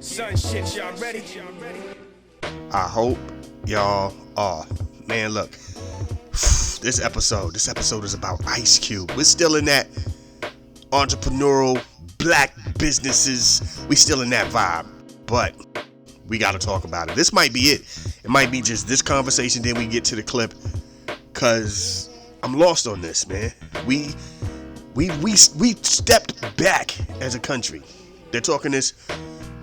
Son shit, y'all ready? I hope y'all are. Man, look, this episode is about Ice Cube. We're still in that entrepreneurial black businesses. We still in that vibe, but we got to talk about it. This might be it. It might be just this conversation, then we get to the clip, because I'm lost on this, man. We stepped back as a country. They're talking this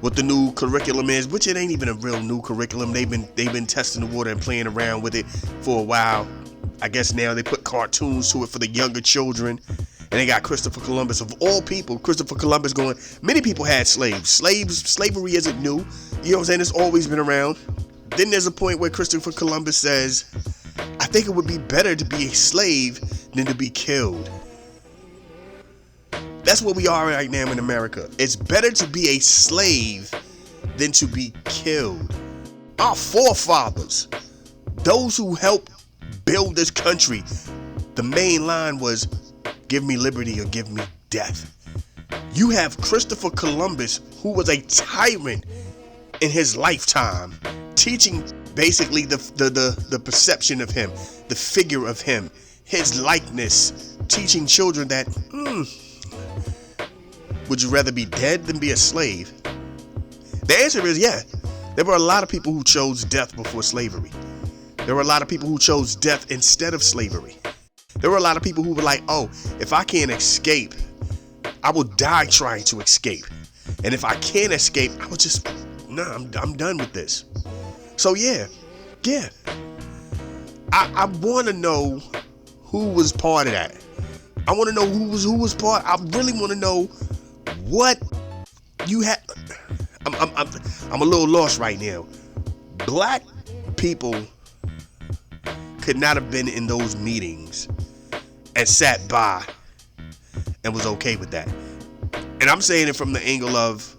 what the new curriculum is, which it ain't even a real new curriculum. They've been testing the water and playing around with it for a while. I guess now they put cartoons to it for the younger children. And they got Christopher Columbus, of all people, Christopher Columbus going, many people had slaves. Slavery isn't new. You know what I'm saying? It's always been around. Then there's a point where Christopher Columbus says, I think it would be better to be a slave than to be killed. That's what we are right now in America. It's better to be a slave than to be killed. Our forefathers, those who helped build this country, the main line was, give me liberty or give me death. You have Christopher Columbus, who was a tyrant in his lifetime, teaching basically the perception of him, the figure of him, his likeness, teaching children that, would you rather be dead than be a slave? The answer is yeah. There were a lot of people who chose death before slavery. There were a lot of people who chose death instead of slavery. There were a lot of people who were like, oh, if I can't escape, I will die trying to escape. And if I can't escape, I would just, I'm done with this. So yeah. I want to know who was part of that. I want to know who was part. I really want to know what you had. I'm a little lost right now. Black people could not have been in those meetings and sat by and was okay with that. And I'm saying it from the angle of,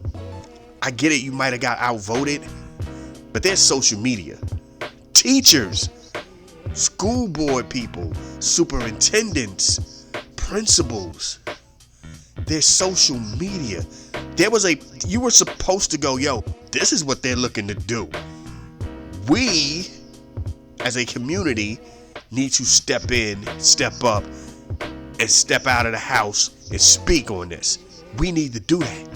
I get it, you might have got outvoted, but there's social media. Teachers, school board people, superintendents, principals, there's social media. You were supposed to go, yo, this is what they're looking to do. We, as a community, need to step in, step up, and step out of the house and speak on this. We need to do that.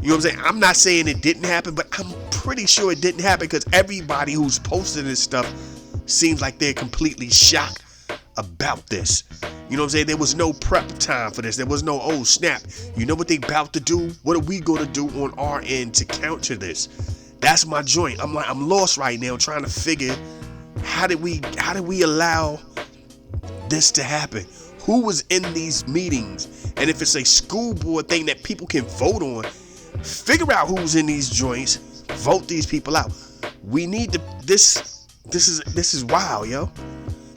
You know what I'm saying? I'm not saying it didn't happen, but I'm pretty sure it didn't happen because everybody who's posting this stuff seems like they're completely shocked about this. You know what I'm saying? There was no prep time for this. There was no, oh snap, you know what they about to do? What are we going to do on our end to counter this? That's my joint. I'm lost right now trying to figure how did we allow this to happen? Who was in these meetings? And if it's a school board thing that people can vote on, figure out who's in these joints, vote these people out. We need to, this is wild, yo.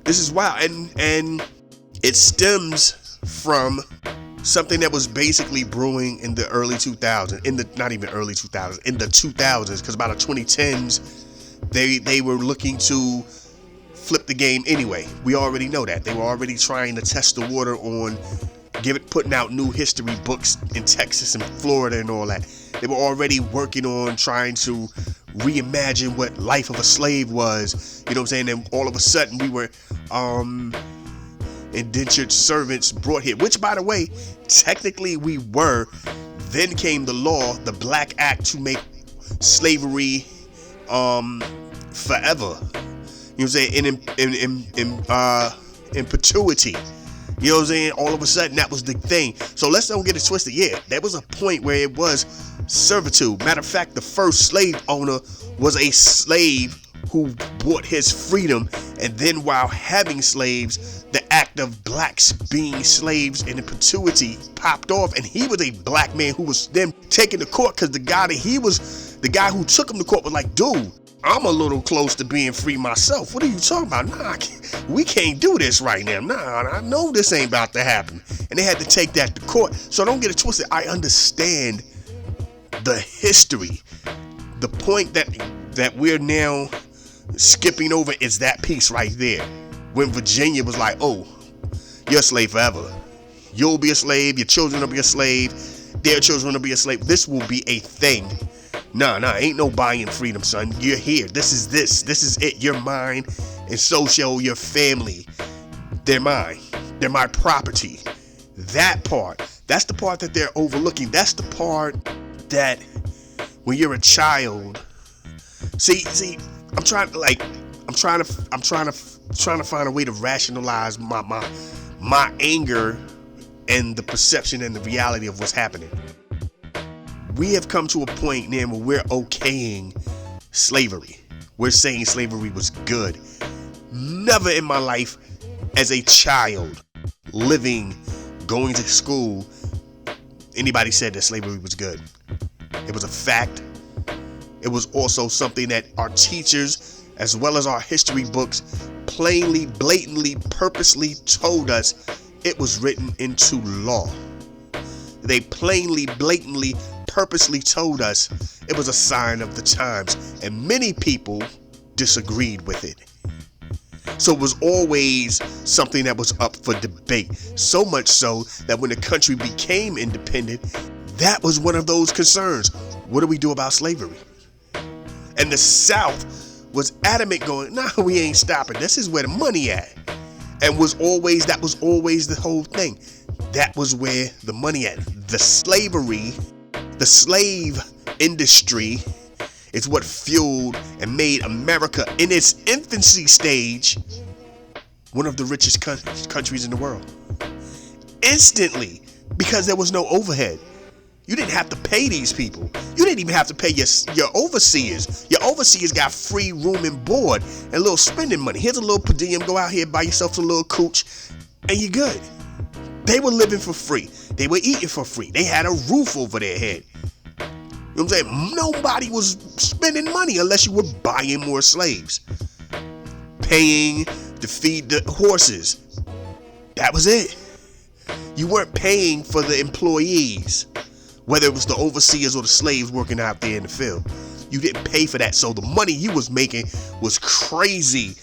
This is wild. And it stems from something that was basically brewing in the early 2000s, not even early 2000s, in the 2000s, because by the 2010s, they were looking to flip the game anyway. We already know that. They were already trying to test the water on putting out new history books in Texas and Florida and all that. They were already working on trying to reimagine what life of a slave was. You know what I'm saying? And all of a sudden we were indentured servants brought here, which by the way, technically we were. Then came the law, the Black Act, to make slavery forever. You know what I'm saying? In perpetuity. You know what I'm saying? All of a sudden that was the thing. So let's don't get it twisted. Yeah, there was a point where it was servitude. Matter of fact, the first slave owner was a slave who bought his freedom, and then while having slaves, the act of blacks being slaves in perpetuity popped off, and he was a black man who was then taken to court because the guy who took him to court was like, dude, I'm a little close to being free myself. What are you talking about? Nah, we can't do this right now. Nah, I know this ain't about to happen. And they had to take that to court. So don't get it twisted. I understand the history. The point that we're now skipping over is that piece right there. When Virginia was like, oh, you're a slave forever. You'll be a slave. Your children will be a slave. Their children will be a slave. This will be a thing Nah, ain't no buying freedom, son. You're here. This is it. You're mine, and so shall your family. They're mine. They're my property. That part, that's the part that they're overlooking. That's the part that when you're a child, see, I'm trying to find a way to rationalize my anger and the perception and the reality of what's happening. We have come to a point now where we're okaying slavery. We're saying slavery was good. Never in my life as a child living, going to school, anybody said that slavery was good. It was a fact. It was also something that our teachers, as well as our history books, plainly, blatantly, purposely told us it was written into law. They plainly, blatantly, purposely told us it was a sign of the times, and many people disagreed with it. So it was always something that was up for debate, so much so that when the country became independent, that was one of those concerns. What do we do about slavery? And the South was adamant, going, nah, we ain't stopping. This is where the money at. And that was always the whole thing. That was where the money at. The slave industry is what fueled and made America, in its infancy stage, one of the richest countries in the world. Instantly, because there was no overhead. You didn't have to pay these people. You didn't even have to pay your overseers. Your overseers got free room and board and a little spending money. Here's a little per diem. Go out here, buy yourself a little cooch, and you're good. They were living for free. They were eating for free. They had a roof over their head. You know what I'm saying? Nobody was spending money unless you were buying more slaves. Paying to feed the horses. That was it. You weren't paying for the employees, whether it was the overseers or the slaves working out there in the field. You didn't pay for that. So the money you was making was crazy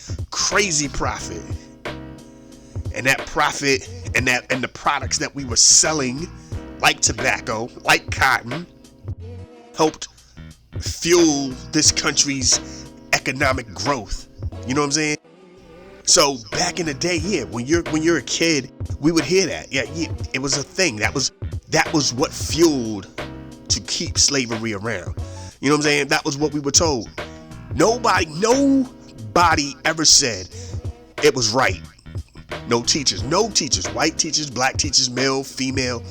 profit. And that profit and the products that we were selling, like tobacco, like cotton, helped fuel this country's economic growth. You know what I'm saying? So back in the day, yeah, when you're a kid, we would hear that. Yeah, it was a thing. That was what fueled to keep slavery around. You know what I'm saying? That was what we were told. Nobody ever said it was right. No teachers, white teachers, black teachers, male, female.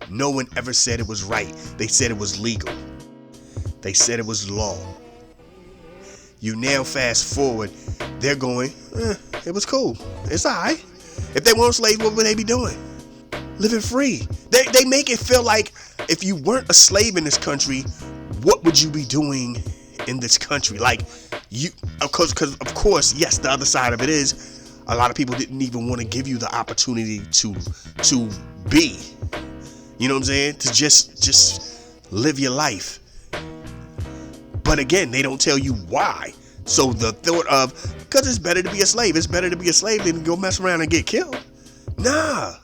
No one ever said it was right. They said it was legal. They said it was law. You now fast forward, they're going, it was cool. It's all right. If they weren't slaves, what would they be doing? Living free. They make it feel like if you weren't a slave in this country, what would you be doing in this country? Like, because of course, yes, the other side of it is a lot of people didn't even want to give you the opportunity to be, you know what I'm saying? To just live your life. But again, they don't tell you why. So the thought of, because it's better to be a slave. It's better to be a slave than go mess around and get killed. Nah,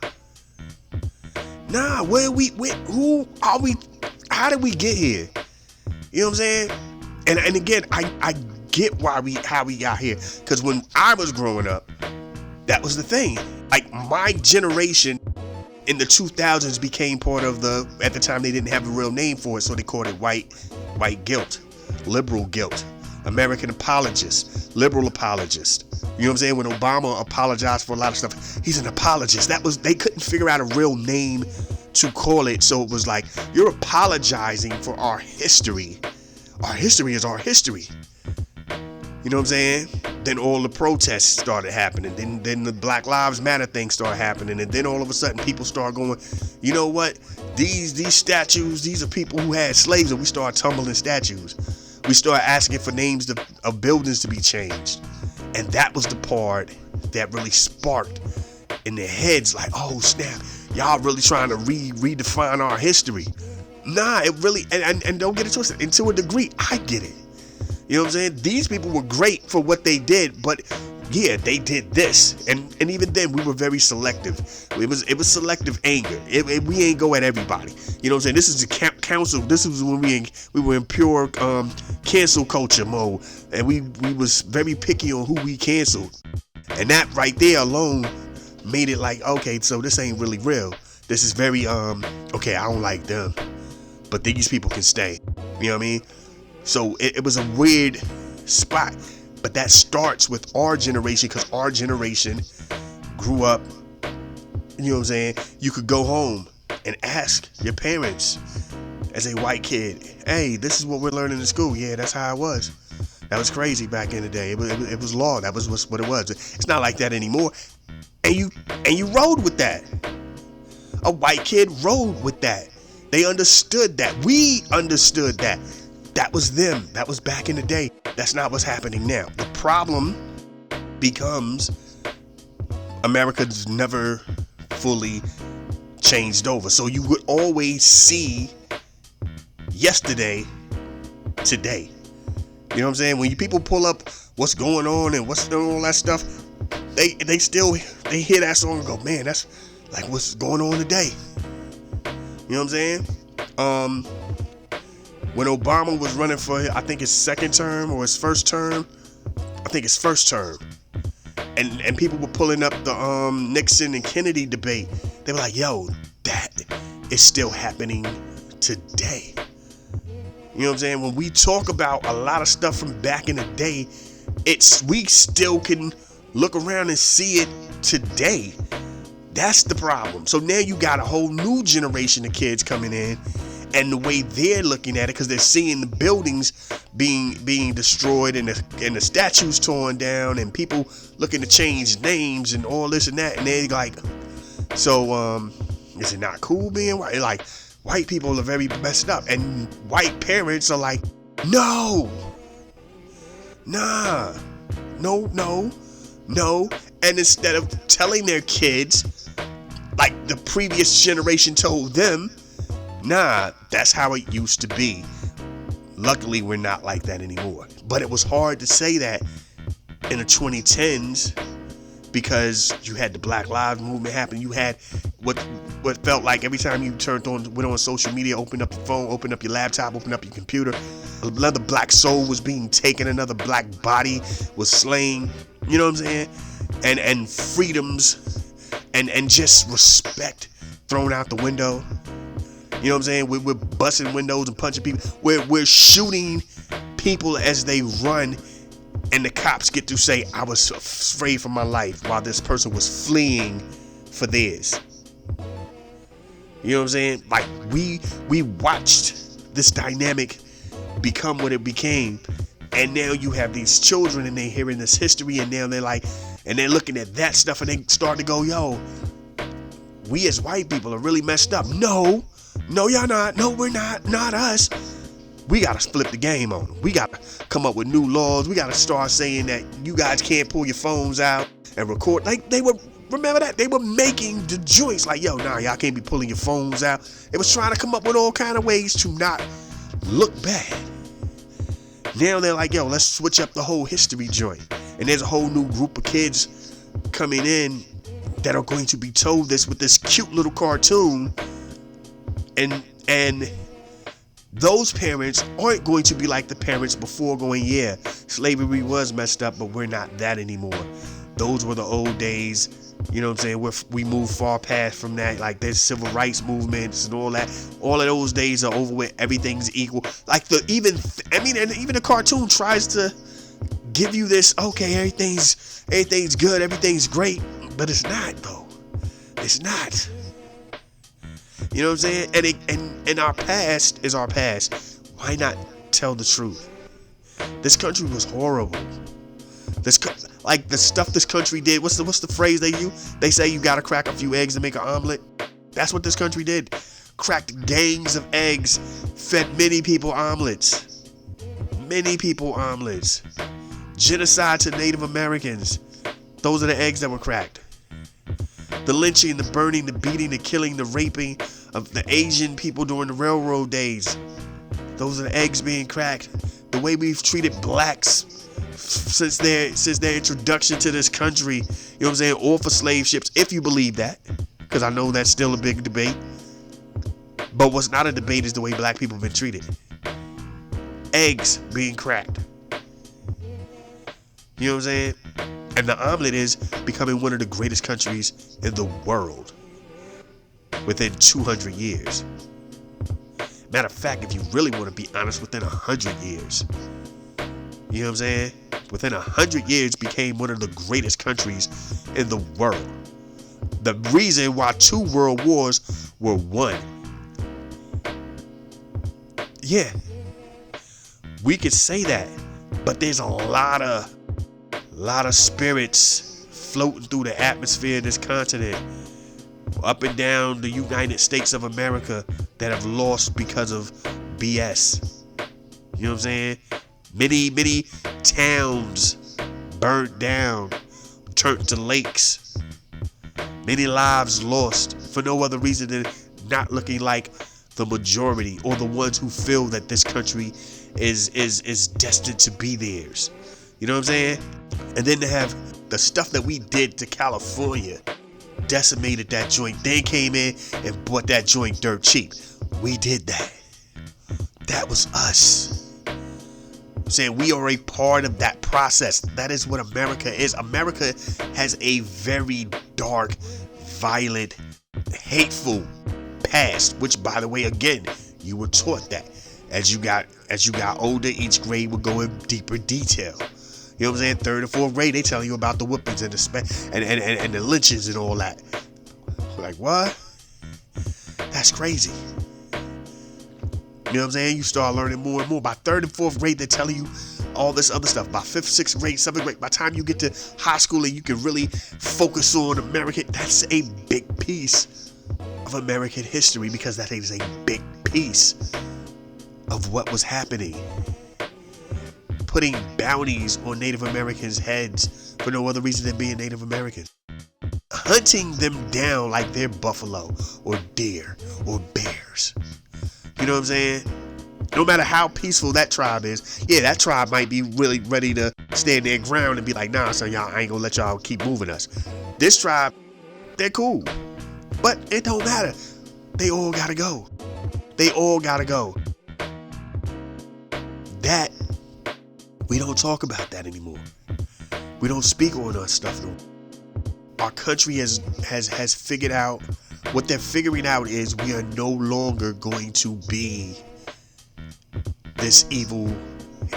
who are we? How did we get here? You know what I'm saying? And again, I get how we got here. Because when I was growing up, that was the thing. Like, my generation in the 2000s became part of at the time they didn't have a real name for it, so they called it white guilt, liberal guilt, American apologist, liberal apologist. You know what I'm saying? When Obama apologized for a lot of stuff, he's an apologist. They couldn't figure out a real name to call it, so it was like, you're apologizing for our history. Our history is our history. You know what I'm saying? Then all the protests started happening. Then the Black Lives Matter thing started happening. And then all of a sudden people start going, you know what? These statues, these are people who had slaves, and we start tumbling statues. We start asking for names of buildings to be changed. And that was the part that really sparked in their heads, like, oh snap, y'all really trying to redefine our history. Nah, it really, and don't get it twisted. And to a degree, I get it. You know what I'm saying? These people were great for what they did, but yeah, they did this, and even then we were very selective. It was selective anger. We ain't go at everybody. You know what I'm saying? This is the council. This was when we were in pure cancel culture mode, and we was very picky on who we canceled, and that right there alone made it like, okay, so this ain't really real. This is very okay, I don't like them, but these people can stay. You know what I mean? So it was a weird spot. But that starts with our generation, because our generation grew up, you know what I'm saying? You could go home and ask your parents as a white kid, hey, this is what we're learning in school. Yeah, that's how it was. That was crazy back in the day. It was law. That was what it was. It's not like that anymore. And you rode with that. A white kid rode with that. They understood that. We understood that. That was them. That was back in the day. That's not what's happening now. The problem becomes America's never fully changed over. So you would always see yesterday, today. You know what I'm saying? When people pull up what's going on and what's all that stuff, they hear that song and go, man, that's like what's going on today. You know what I'm saying? When Obama was running for, I think his second term or his first term, I think his first term, and people were pulling up the Nixon and Kennedy debate. They were like, yo, that is still happening today. You know what I'm saying? When we talk about a lot of stuff from back in the day, we still can look around and see it today. That's the problem. So now you got a whole new generation of kids coming in, and the way they're looking at it, because they're seeing the buildings being destroyed and the statues torn down, and people looking to change names and all this and that, and they're like, so is it not cool being white? Like, white people are very messed up, and white parents are like, no, nah, no. And instead of telling their kids like the previous generation told them, nah, that's how it used to be. Luckily, we're not like that anymore. But it was hard to say that in the 2010s, because you had the Black Lives Movement happen. You had what felt like every time you went on social media, opened up your phone, opened up your laptop, opened up your computer, another black soul was being taken, another black body was slain. You know what I'm saying? And freedoms and just respect thrown out the window. You know what I'm saying? We're busting windows and punching people. We're shooting people as they run, and the cops get to say, I was afraid for my life, while this person was fleeing for theirs. You know what I'm saying? Like, we watched this dynamic become what it became, and now you have these children, and they're hearing this history, and now they're like, and they're looking at that stuff, and they start to go, yo, we as white people are really messed up. No, y'all not. No, we're not. Not us. We got to flip the game on them. We got to come up with new laws. We got to start saying that you guys can't pull your phones out and record. Like, they were, remember that? They were making the joints like, yo, nah, y'all can't be pulling your phones out. They was trying to come up with all kind of ways to not look bad. Now they're like, yo, let's switch up the whole history joint. And there's a whole new group of kids coming in that are going to be told this with this cute little cartoon. And those parents aren't going to be like the parents before, going, yeah, slavery was messed up, but we're not that anymore. Those were the old days. You know what I'm saying? We moved far past from that. Like, there's civil rights movements and all that. All of those days are over with. Everything's equal. Like, and even the cartoon tries to give you this, okay, everything's good, everything's great, but it's not, though. It's not. You know what I'm saying? And our past is our past. Why not tell the truth? This country was horrible. Like, the stuff this country did. What's the phrase they use? They say you gotta crack a few eggs to make an omelet. That's what this country did. Cracked gangs of eggs, fed many people omelets. Many people omelets. Genocide to Native Americans. Those are the eggs that were cracked. The lynching, the burning, the beating, the killing, the raping of the Asian people during the railroad days. Those are the eggs being cracked. The way we've treated blacks since their introduction to this country, you know what I'm saying, or for slave ships, if you believe that, because I know that's still a big debate. But what's not a debate is the way black people have been treated. Eggs being cracked. You know what I'm saying? And the omelet is becoming one of the greatest countries in the world within 200 years. Matter of fact, if you really want to be honest, within 100 years. You know what I'm saying? Within 100 years became one of the greatest countries in the world. The reason why 2 world wars were won. Yeah, we could say that, but there's a lot of spirits floating through the atmosphere of this continent, up and down the United States of America, that have lost because of BS. You know what I'm saying? Many towns burnt down, turned to lakes. Many lives lost for no other reason than not looking like the majority, or the ones who feel that this country is destined to be theirs. You know what I'm saying? And then to have the stuff that we did to California, decimated that joint. They came in and bought that joint dirt cheap. We did that. That was us. I'm saying we are a part of that process. That is what America is. America has a very dark, violent, hateful past, which, by the way, again, you were taught that as you got older. Each grade would go in deeper detail. You know what I'm saying? 3rd or 4th grade, they tell you about the whippings and and the lynchings and all that. Like, what? That's crazy. You know what I'm saying? You start learning more and more. By 3rd and 4th grade, they're telling you all this other stuff. By 5th, 6th grade, 7th grade, by the time you get to high school and you can really focus on American, that's a big piece of American history, because that is a big piece of what was happening. Putting bounties on Native Americans' heads for no other reason than being Native Americans. Hunting them down like they're buffalo or deer or bears. You know what I'm saying? No matter how peaceful that tribe is, yeah, that tribe might be really ready to stand their ground and be like, nah, son, y'all, I ain't gonna let y'all keep moving us. This tribe, they're cool. But it don't matter. They all gotta go. They all gotta go. That, we don't talk about that anymore. We don't speak on our stuff no more. Our country has figured out, what they're figuring out is we are no longer going to be this evil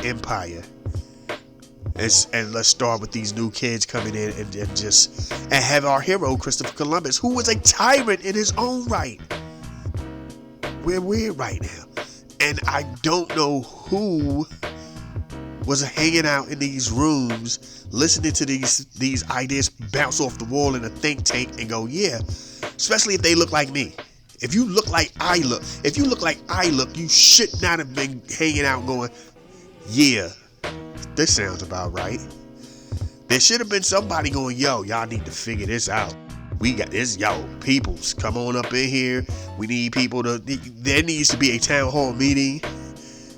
empire. And let's start with these new kids coming in and have our hero, Christopher Columbus, who was a tyrant in his own right. We're weird right now. And I don't know who was hanging out in these rooms, listening to these ideas bounce off the wall in a think tank and go, yeah, especially if they look like me. If you look like I look, you should not have been hanging out going, yeah, this sounds about right. There should have been somebody going, yo, y'all need to figure this out. We got this, yo, peoples, come on up in here. We need people there needs to be a town hall meeting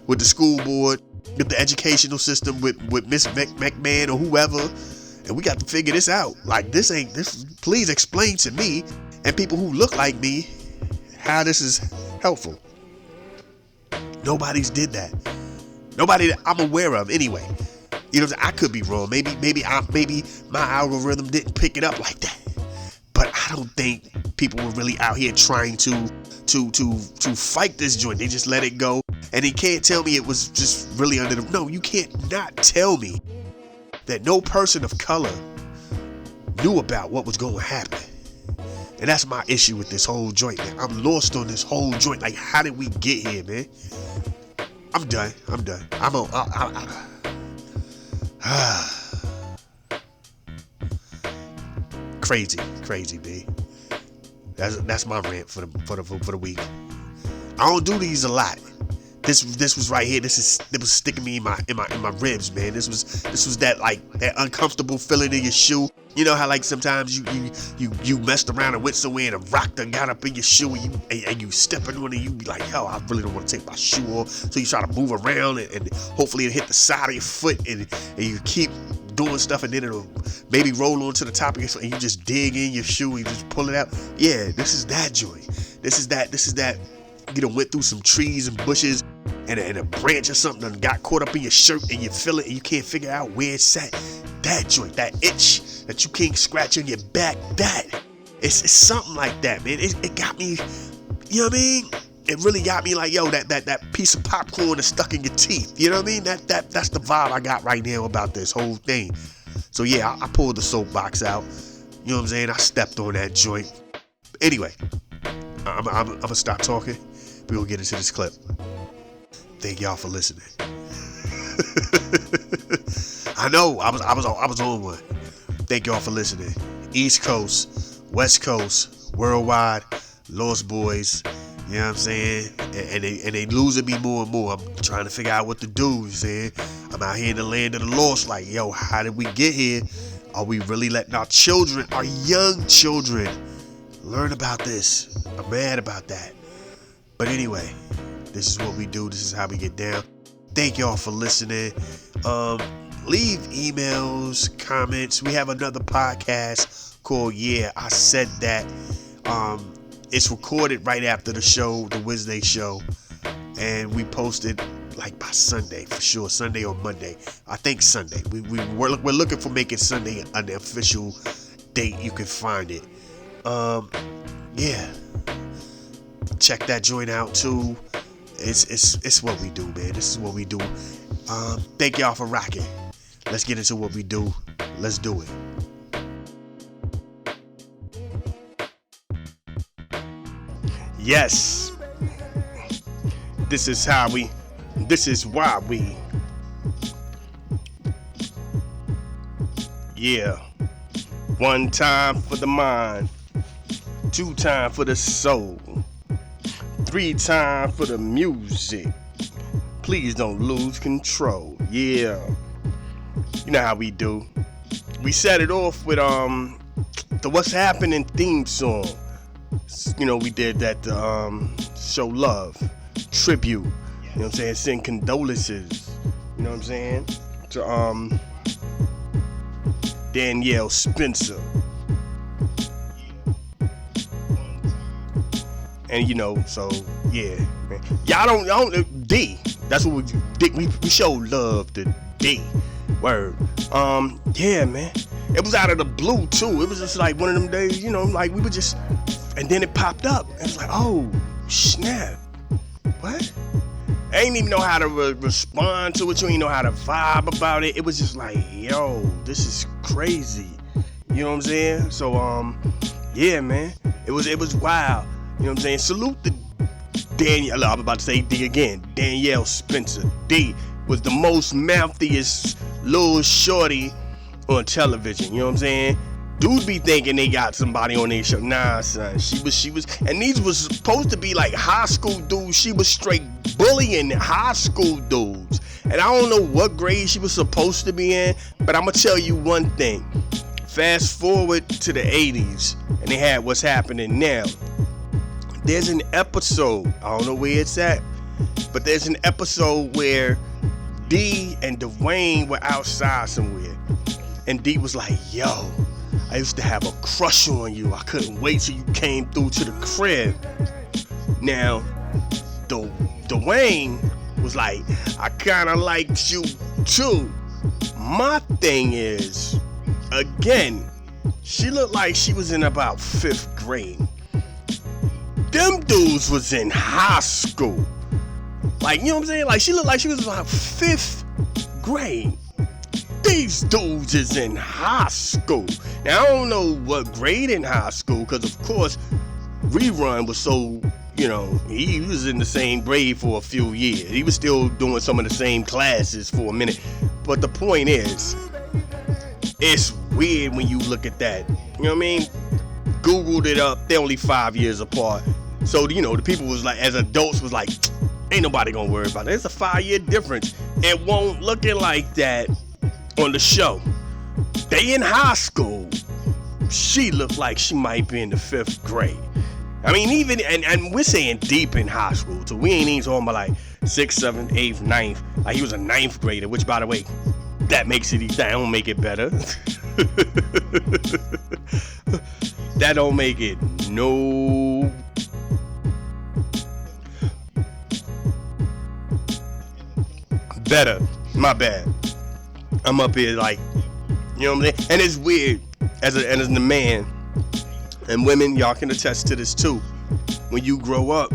with the school board, with the educational system, with Miss McMahon or whoever, and we got to figure this out. Like, please explain to me and people who look like me how this is helpful. Nobody's did that. Nobody that I'm aware of anyway. You know, I could be wrong. Maybe my algorithm didn't pick it up like that. But I don't think people were really out here trying to fight this joint. They just let it go. And he can't tell me it was just really under the... No, you can't not tell me that no person of color knew about what was going to happen. And that's my issue with this whole joint, man. I'm lost on this whole joint. Like, how did we get here, man? I'm done. Crazy, B. That's my rant for the week. I don't do these a lot. This was right here. It was sticking me in my ribs, man. This was that uncomfortable feeling in your shoe You know how like sometimes you messed around and went somewhere and a rock done got up in your shoe and you stepping on it, you be like, yo, I really don't want to take my shoe off. So you try to move around and hopefully it hit the side of your foot and you keep doing stuff and then it'll maybe roll onto the top of your foot and you just dig in your shoe and you just pull it out. Yeah, this is that joint. This is that. You done went through some trees and bushes and a branch or something done got caught up in your shirt and you feel it and you can't figure out where it's at. That joint, that itch that you can't scratch on your back, it's something like that, man. It got me, you know what I mean? It really got me like, yo, that piece of popcorn is stuck in your teeth. You know what I mean? That's the vibe I got right now about this whole thing. So yeah, I pulled the soapbox out. You know what I'm saying? I stepped on that joint. Anyway, I'm gonna stop talking. We're gonna get into this clip. Thank y'all for listening. I know I was on one. Thank y'all for listening. East Coast, West Coast, worldwide, Lost Boys. You know what I'm saying? And they losing me more and more. I'm trying to figure out what to do. You saying? I'm out here in the land of the lost. Like, yo, how did we get here? Are we really letting our children, our young children, learn about this? I'm mad about that. But anyway, this is what we do. This is how we get down. Thank y'all for listening. Leave emails, comments. We have another podcast called Yeah, I Said That. It's recorded right after the show, the Wednesday show. And we posted like by Sunday for sure. Sunday or Monday. I think Sunday. We're looking for making Sunday an official date. You can find it. Yeah. Check that joint out too. It's what we do, man. This is what we do. Thank y'all for rocking. Let's get into what we do. Let's do it. Yes. This is why we. Yeah. 1 time for the mind. 2 time for the soul. 3 time for the music. Please don't lose control. Yeah. You know how we do. We set it off with the What's Happening theme song. You know, we did that show love, tribute. You know what I'm saying? Send condolences. You know what I'm saying? To Danielle Spencer. And you know, so yeah, man. Y'all don't D. That's what we show love to D. Word. Yeah, man. It was out of the blue too. It was just like one of them days, you know, like we were just, and then it popped up. It was like, oh snap, what? I ain't even know how to respond to it. You ain't know how to vibe about it. It was just like, yo, this is crazy. You know what I'm saying? So yeah, man. It was wild. You know what I'm saying? Salute to Danielle. I'm about to say D again. Danielle Spencer. D was the most mouthiest little shorty on television. You know what I'm saying? Dudes be thinking they got somebody on their show. Nah, son. She was, and these was supposed to be like high school dudes. She was straight bullying high school dudes. And I don't know what grade she was supposed to be in, but I'm gonna tell you one thing. Fast forward to the 80s, and they had What's Happening Now. There's an episode, I don't know where it's at, but there's an episode where D and Dwayne were outside somewhere. And D was like, yo, I used to have a crush on you. I couldn't wait till you came through to the crib. Now, Dwayne was like, I kind of liked you too. My thing is, again, she looked like she was in about 5th grade. Them dudes was in high school. Like, you know what I'm saying? Like, she looked like she was about 5th grade. These dudes is in high school. Now, I don't know what grade in high school, because, of course, Rerun was so, you know, he was in the same grade for a few years. He was still doing some of the same classes for a minute. But the point is, it's weird when you look at that. You know what I mean? Googled it up. They're only 5 years apart. So, you know, the people was like, as adults was like, ain't nobody gonna worry about it. It's a 5-year difference. It won't looking like that on the show. They in high school. she looked like she might be in the 5th grade. I mean, even, and we're saying deep in high school, so we ain't even talking about like 6th, 7th, 8th, 9th. Like he was a 9th grader, which, by the way, that don't make it better. That don't make it no better. My bad. I'm up here like, you know what I'm saying? And it's weird as a man, and women, y'all can attest to this too. When you grow up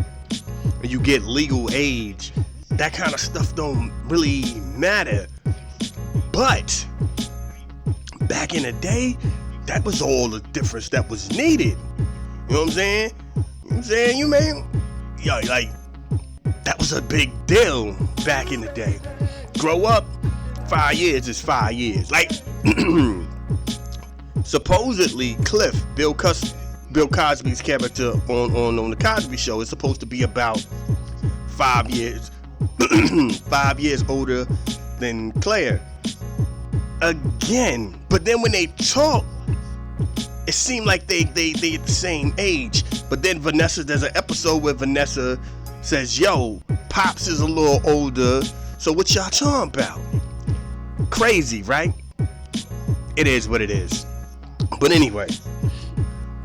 and you get legal age, that kind of stuff don't really matter. But back in the day, that was all the difference that was needed. You know what I'm saying? You know what I'm saying? You man, yo, like, that was a big deal back in the day. Grow up, 5 years is 5 years. Like, supposedly Cliff, Bill Cosby's character on the Cosby Show, is supposed to be about 5 years, 5 years older than Claire. Again, but then when they talk, it seemed like they the same age. But then Vanessa, there's an episode where Vanessa says, yo, Pops is a little older, so what y'all talking about? Crazy, right? It is what it is. But anyway,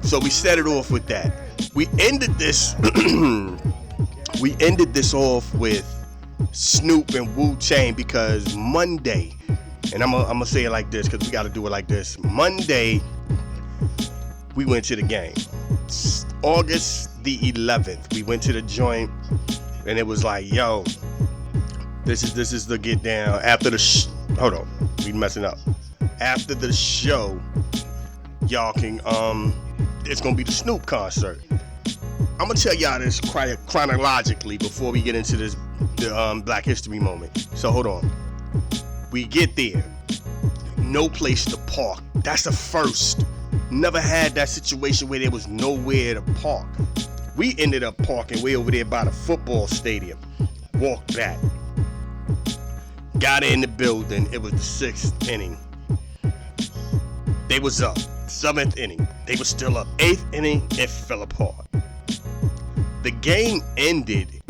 so we set it off with that. We ended this off with Snoop and Wu-Tang because Monday, and I'm gonna say it like this because we got to do it like this. Monday, we went to the game. August the 11th, we went to the joint, and it was like, yo, this is the get down after the hold on, we messing up. After the show, y'all can it's gonna be the Snoop concert. I'm gonna tell y'all this chronologically before we get into this Black History moment. So hold on. We get there, no place to park. That's the first. Never had that situation where there was nowhere to park. We ended up parking way over there by the football stadium. Walked back. Got in the building. It was the 6th inning. They was up. 7th inning. They was still up. 8th inning, it fell apart. The game ended,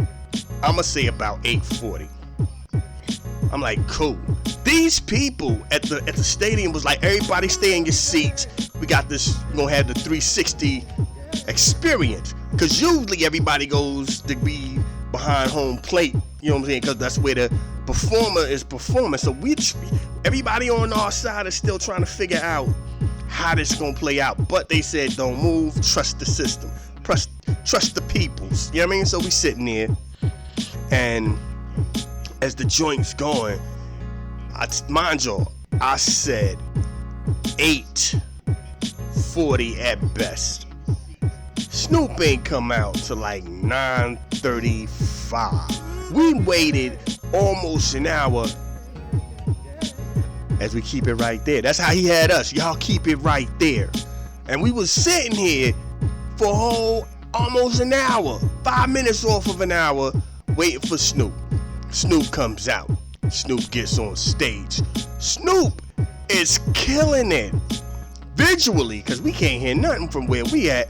I'ma say about 8:40. I'm like, cool. These people at the stadium was like, everybody stay in your seats. We got this, we're gonna have the 360 experience. Cause usually everybody goes to be behind home plate, you know what I'm saying? Cause that's where the performer is performing. So everybody on our side is still trying to figure out how this gonna play out. But they said, don't move, trust the system. Trust the peoples. You know what I mean? So we sitting there, and as the joint's going, mind you, I said 8:40 at best. Snoop ain't come out till like 9:35. We waited almost an hour as we keep it right there. That's how he had us. Y'all keep it right there. And we was sitting here for a whole almost an hour, 5 minutes off of an hour, waiting for Snoop. Snoop comes out. Snoop gets on stage. Snoop is killing it visually, because we can't hear nothing from where we at.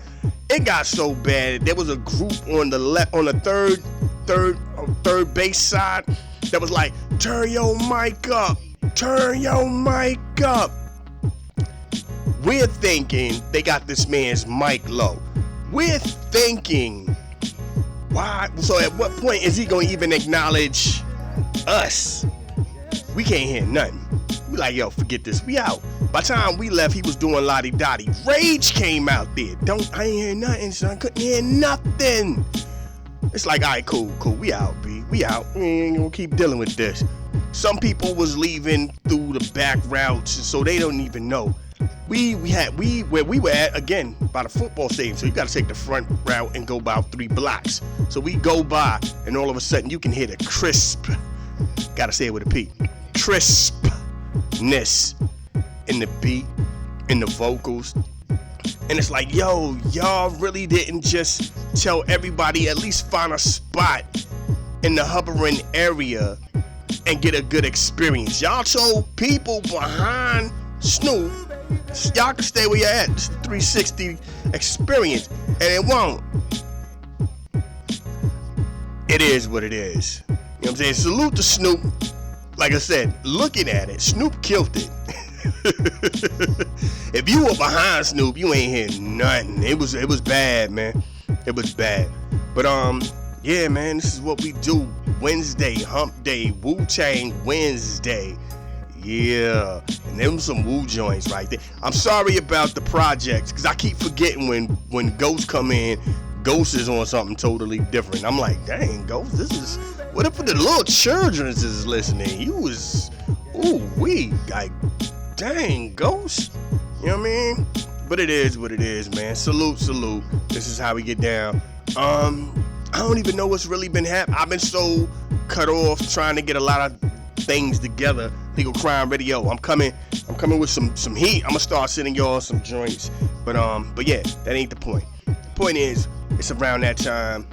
It got so bad, there was a group on the left, on the third base side that was like, turn your mic up, turn your mic up. We're thinking they got this man's mic low. We're thinking, why? So at what point is he gonna even acknowledge us? We can't hear nothing. We like, yo, forget this, we out. By the time we left, he was doing lottie dottie. Rage came out there. I ain't hear nothing, son. Couldn't hear nothing. It's like, all right, cool, we out, B. We out. We ain't gonna keep dealing with this. Some people was leaving through the back routes, so they don't even know. Where we were at, again, by the football stadium, so you gotta take the front route and go about 3 blocks. So we go by, and all of a sudden you can hear the crisp, gotta say it with a P, crispness in the beat, in the vocals. And it's like, yo, y'all really didn't just tell everybody, at least find a spot in the hovering area and get a good experience. Y'all told people behind Snoop Y'all can stay where you're at. It's the 360 experience, and it won't. It is what it is. You know what I'm saying? Salute to Snoop. Like I said, looking at it, Snoop killed it. If you were behind Snoop, you ain't hearing nothing. It was bad, man. It was bad. But yeah, man, this is what we do. Wednesday, Hump Day, Wu-Tang Wednesday. Yeah, and them some Wu joints right there. I'm sorry about the projects, because I keep forgetting when Ghost come in, Ghost is on something totally different. I'm like, dang, Ghost, this is, what if the little children is listening? You was, like, dang, Ghost. You know what I mean? But it is what it is, man. Salute. This is how we get down. I don't even know what's really been happening. I've been so cut off trying to get a lot of things together. Legal Crime Radio. I'm coming with some heat. I'm gonna start sending y'all some joints. But yeah, that ain't the point. The point is, it's around that time.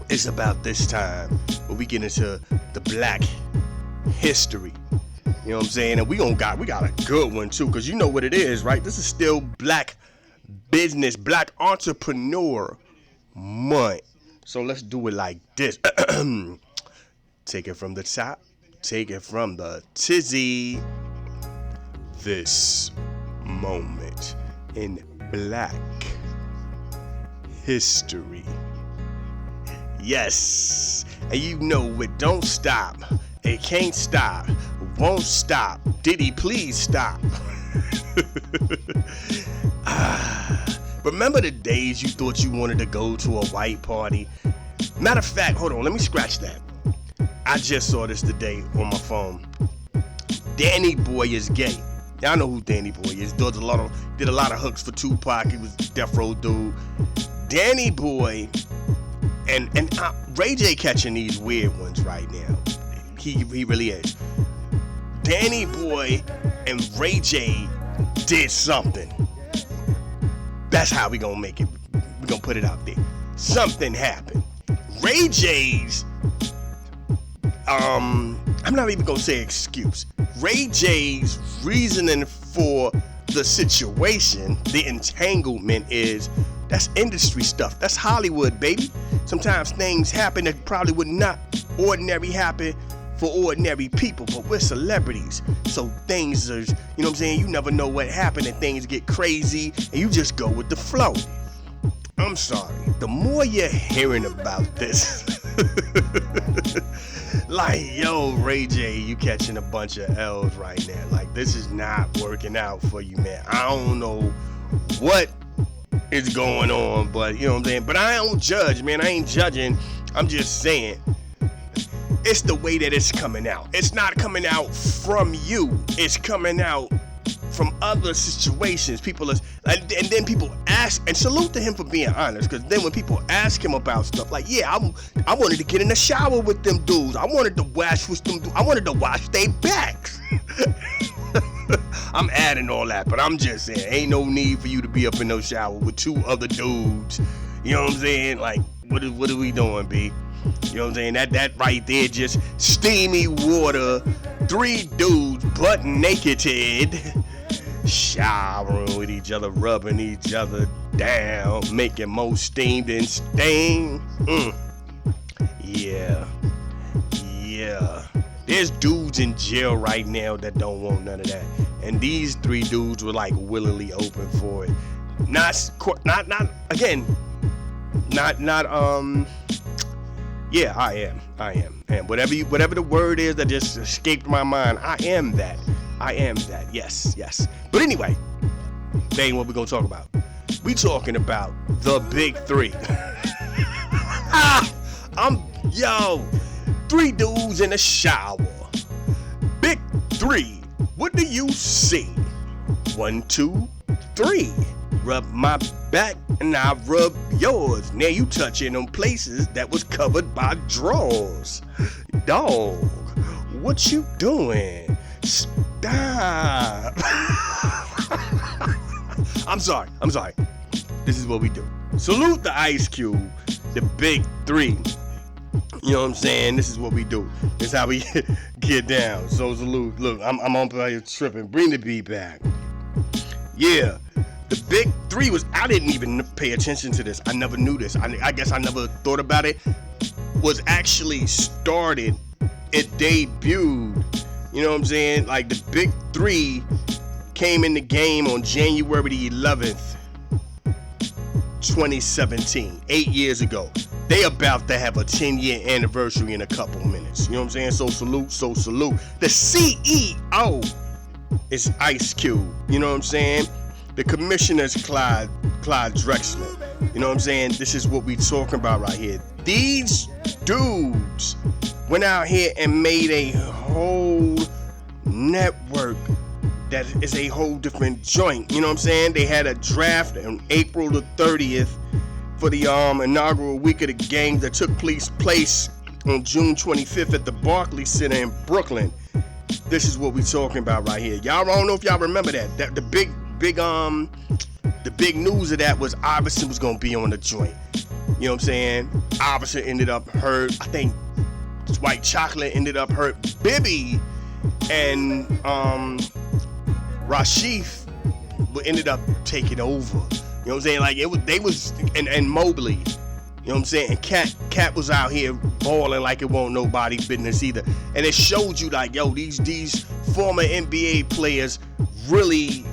It's about this time where we get into the Black history. You know what I'm saying? And we got a good one too, because you know what it is, right? This is still Black business, Black entrepreneur month. So let's do it like this. Take it from the top. Take it from the tizzy. This moment in Black history. Yes. And you know it don't stop. It can't stop. Won't stop. Diddy, please stop. Remember the days you thought you wanted to go to a white party? Matter of fact, hold on, let me scratch that. I just saw this today on my phone. Danny Boy is gay. Y'all know who Danny Boy is. Did a lot of hooks for Tupac. He was a death row dude. Danny Boy and Ray J catching these weird ones right now. He really is. Danny Boy and Ray J did something. That's how we gonna make it. We gonna put it out there. Something happened. Ray J's, I'm not even gonna say excuse. Ray J's reasoning for the situation, the entanglement, is that's industry stuff. That's Hollywood, baby. Sometimes things happen that probably would not ordinary happen for ordinary people, but we're celebrities, so things are, you know what I'm saying, you never know what happened and things get crazy and you just go with the flow. I'm sorry, the more you're hearing about this, like, yo, Ray J, you catching a bunch of L's right now, like, this is not working out for you, man. I don't know what is going on, but you know what I'm saying, but I don't judge, man. I ain't judging, I'm just saying, it's the way that it's coming out. It's not coming out from you. It's coming out from other situations. People are, and then people ask, and salute to him for being honest, because then when people ask him about stuff, like, yeah, I wanted to get in the shower with them dudes. I wanted to wash with them dudes. I wanted to wash their backs. I'm adding all that, but I'm just saying, ain't no need for you to be up in no shower with two other dudes. You know what I'm saying? Like, what are we doing, B? You know what I'm saying? That right there, just steamy water, 3 dudes butt naked, showering with each other, rubbing each other down, making more steam than stain. Yeah. There's dudes in jail right now that don't want none of that, and these 3 dudes were like willingly open for it. Yeah, I am. And whatever the word is that just escaped my mind, I am that. Yes. But anyway, that ain't what we're gonna talk about. We talking about the big 3. 3 dudes in the shower. Big 3. What do you see? 1, 2, 3. Rub my back and I rub yours. Now you touching on places that was covered by drawers. Dog, what you doing? Stop. I'm sorry. This is what we do. Salute the Ice Cube, the big 3. You know what I'm saying? This is what we do. This is how we get down. So salute. Look, I'm on here tripping. Bring the beat back. Yeah. The big three was, I didn't even pay attention to this. I never knew this. I guess I never thought about it. Was actually started, it debuted, you know what I'm saying? Like the big three came in the game on January the 11th, 2017, 8 years ago. They about to have a 10-year anniversary in a couple minutes. You know what I'm saying? So salute. The CEO is Ice Cube. You know what I'm saying? The commissioner's Clyde Drexler. You know what I'm saying? This is what we talking about right here. These dudes went out here and made a whole network that is a whole different joint. You know what I'm saying? They had a draft on April the 30th for the inaugural week of the games that took place on June 25th at the Barclays Center in Brooklyn. This is what we talking about right here. Y'all, I don't know if y'all remember that the big news of that was Iverson was gonna be on the joint. You know what I'm saying? Iverson ended up hurt. I think White Chocolate ended up hurt. Bibby and Rashif ended up taking over. You know what I'm saying? Like they was and Mobley. You know what I'm saying? And Cat was out here balling like it won't nobody business either. And it showed you like, yo, these former NBA players really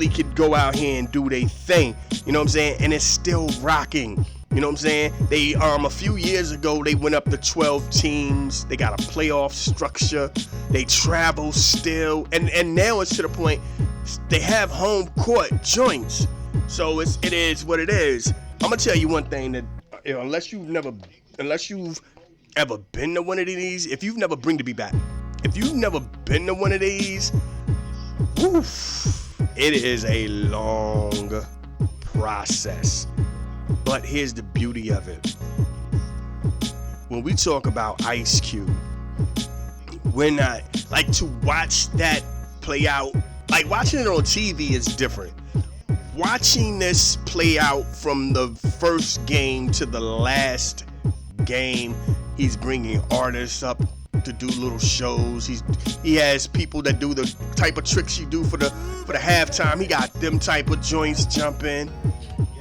could go out here and do their thing. You know what I'm saying? And it's still rocking. You know what I'm saying? They a few years ago they went up to 12 teams. They got a playoff structure. They travel still, and now it's to the point they have home court joints. So it is what it is. I'm gonna tell you one thing that unless you've ever been to one of these, if you've never been to one of these, woof, it is a long process. But here's the beauty of it. When we talk about Ice Cube, we're not like to watch that play out. Like watching it on TV is different. Watching this play out from the first game to the last game, he's bringing artists up to do little shows. He has people that do the type of tricks you do for the halftime. He got them type of joints jumping.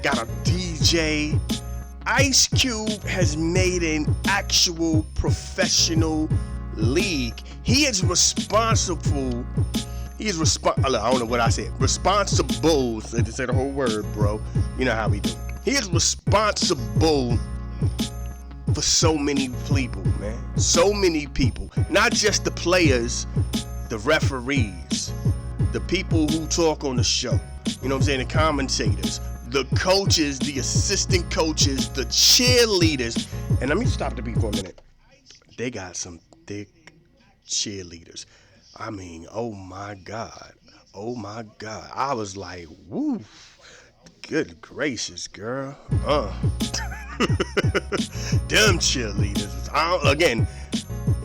Got a DJ. Ice Cube has made an actual professional league. He is responsible. I don't know what I said. Responsible. To say the whole word, bro. You know how we do. He is responsible for so many people, man. So many people. Not just the players, the referees, the people who talk on the show. You know what I'm saying? The commentators, the coaches, the assistant coaches, the cheerleaders. And let me stop the beat for a minute. They got some thick cheerleaders. I mean, oh my God. I was like, woo. Good gracious, girl. Them cheerleaders. Again,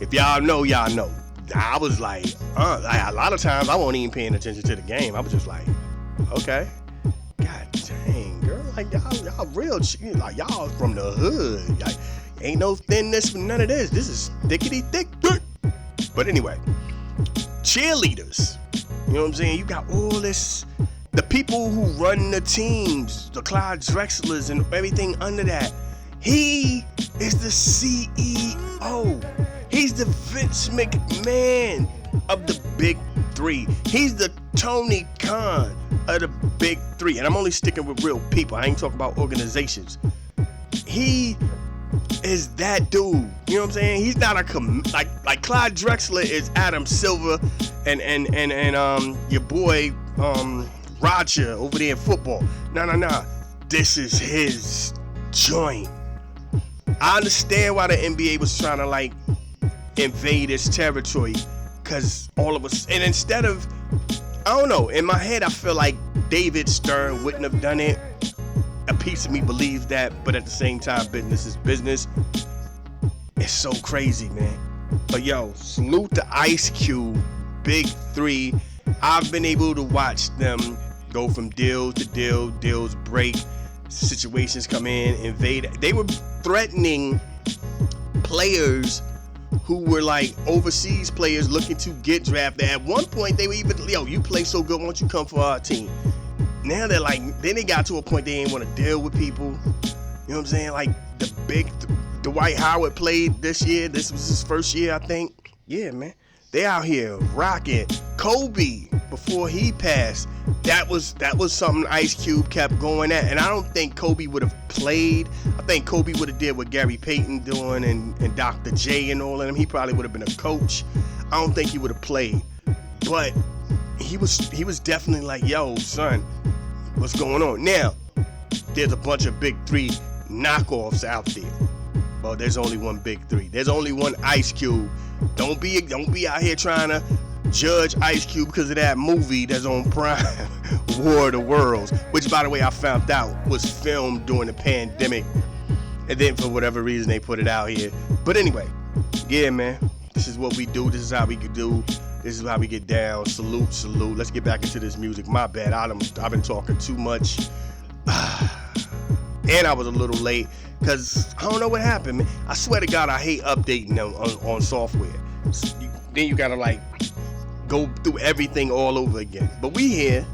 if y'all know, y'all know. I was like, a lot of times I wasn't even paying attention to the game. I was just like, okay. God dang, girl. Like, y'all real, like, y'all from the hood. Like, ain't no thinness for none of this. This is thickety thick. But anyway, cheerleaders. You know what I'm saying? You got all this. The people who run the teams, the Clyde Drexlers and everything under that. He is the CEO. He's the Vince McMahon of the Big Three. He's the Tony Khan of the Big Three. And I'm only sticking with real people. I ain't talking about organizations. He is that dude. You know what I'm saying? He's not like Clyde Drexler is Adam Silver and your boy Roger over there in football. No. This is his joint. I understand why the NBA was trying to like invade his territory, cause all of us, and instead of, I don't know, in my head I feel like David Stern wouldn't have done it. A piece of me believes that, but at the same time, business is business. It's so crazy, man. But yo, salute to Ice Cube, Big Three. I've been able to watch them go from deal to deal, deals break, situations come in, invade. They were threatening players who were like overseas players looking to get drafted. At one point, they were even, yo, you play so good, why don't you come for our team? now they're like, then they got to a point they ain't want to deal with people. You know what I'm saying? Like Dwight Howard played this year. This was his first year, I think. Yeah, man. They out here rocking. Kobe, before he passed, that was something Ice Cube kept going at. And I don't think Kobe would have played. I think Kobe would have did what Gary Payton doing and Dr. J and all of them. He probably would have been a coach. I don't think he would have played. But he was definitely like, yo, son, what's going on? Now, there's a bunch of Big Three knockoffs out there. Well, there's only one Big Three. There's only one Ice Cube. Don't be out here trying to judge Ice Cube because of that movie that's on Prime, War of the Worlds, which, by the way, I found out was filmed during the pandemic, and then for whatever reason they put it out here. But anyway, yeah, man, this is what we do. This is how we could do. This is how we get down. Salute, salute. Let's get back into this music. My bad. I've been talking too much. And I was a little late because I don't know what happened, man. I swear to God, I hate updating on software. Then you gotta like go through everything all over again. But we here.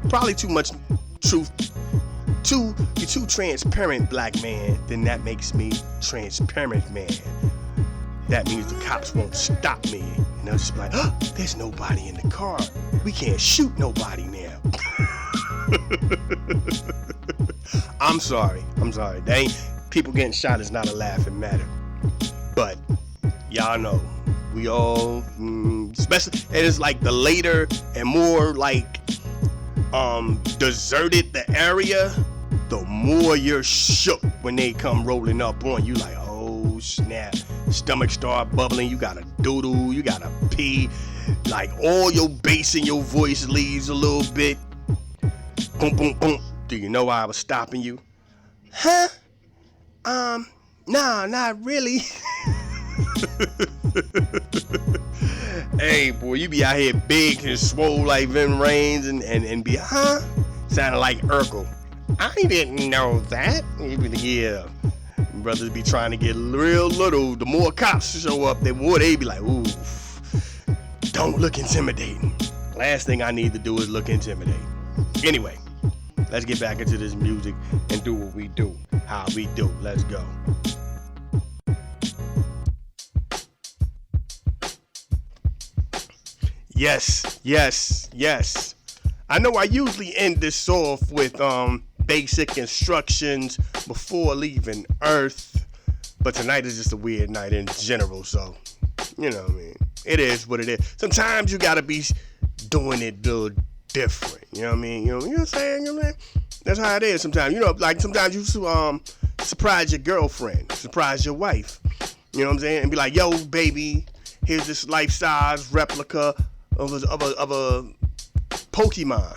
Probably too much truth. You're too transparent, black man. Then that makes me transparent, man. That means the cops won't stop me. And they'll just be like, oh, there's nobody in the car. We can't shoot nobody now. I'm sorry. People getting shot is not a laughing matter. But y'all know, we all, especially, and it's like the later and more like deserted the area, the more you're shook when they come rolling up on you. Like, oh snap, stomach start bubbling. You gotta doodle. You gotta pee. Like all your bass in your voice leaves a little bit. Boom, boom, boom. Do you know why I was stopping you? Huh? Nah, not really. Hey, boy, you be out here big and swole like Vin Raines and be, huh? Sounding like Urkel. I didn't know that. You be like, yeah. Brothers be trying to get real little. The more cops show up, the more they be like, ooh, don't look intimidating. Last thing I need to do is look intimidating. Anyway. Let's get back into this music and do what we do, how we do. Let's go. Yes. I know I usually end this off with basic instructions before leaving Earth, but tonight is just a weird night in general, so, you know what I mean. It is what it is. Sometimes you gotta be doing it a little different, you know what I mean? You know what I'm saying? You know what I mean? That's how it is sometimes. You know, like sometimes you surprise your girlfriend, surprise your wife. You know what I'm saying? And be like, yo, baby, here's this life-size replica of a Pokemon.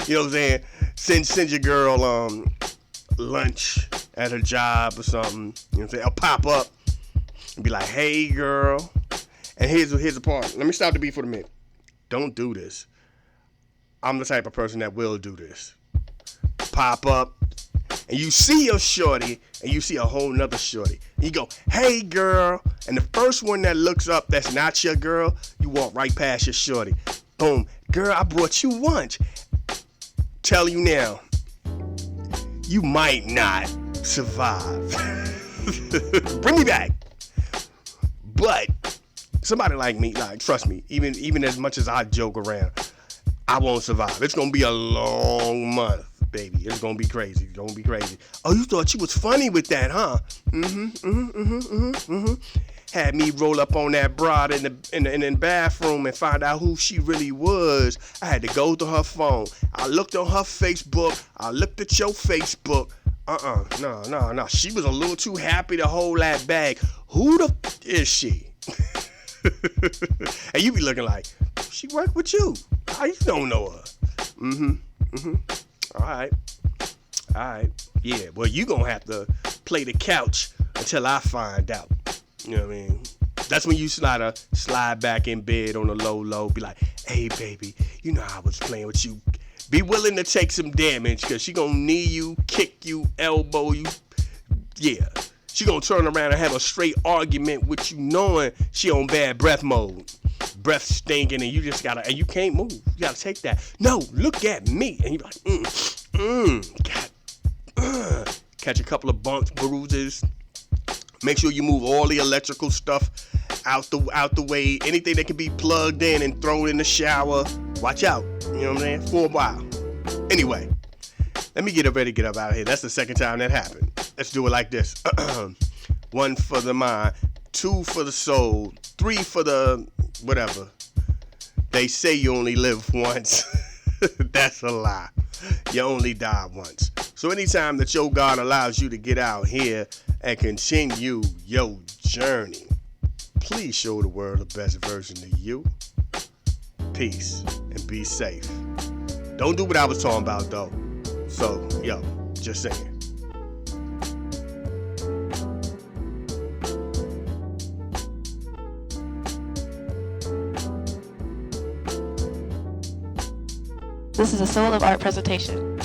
You know what I'm saying? Send your girl lunch at her job or something. You know what I'm saying? I'll pop up and be like, hey, girl. And here's the part. Let me stop the beat for a minute. Don't do this. I'm the type of person that will do this. Pop up, and you see your shorty, and you see a whole nother shorty. And you go, hey, girl. And the first one that looks up that's not your girl, you walk right past your shorty. Boom. Girl, I brought you lunch. Tell you now, you might not survive. Bring me back. But somebody like me, like, trust me, even as much as I joke around, I won't survive. It's gonna be a long month, baby. It's gonna be crazy. Oh, you thought you was funny with that, huh? Had me roll up on that broad in the bathroom and find out who she really was. I had to go to her phone. I looked on her Facebook. I looked at your Facebook. No. She was a little too happy to hold that bag. Who the is she? And you be looking like, she work with you. How you don't know her? All right. Yeah, well, you gonna have to play the couch until I find out. You know what I mean? That's when you slide back in bed on the low, be like, hey, baby, you know I was playing with you. Be willing to take some damage, because she gonna knee you, kick you, elbow you. Yeah. She gonna turn around and have a straight argument with you knowing she on bad breath mode. breath stinking, and you just gotta, and you can't move. You gotta take that. No, look at me. And you're like, God, catch a couple of bumps, bruises. Make sure you move all the electrical stuff out the way. Anything that can be plugged in and thrown in the shower. Watch out. You know what I'm saying? For a while. Anyway, let me get ready to get up out of here. That's the second time that happened. Let's do it like this. 1 for the mind, 2 for the soul, 3 for the whatever. They say you only live once. That's a lie. You only die once. So anytime that your God allows you to get out here and continue your journey, please show the world the best version of you. Peace and be safe. Don't do what I was talking about though. So, yo, just saying. This is a Soul of Art presentation.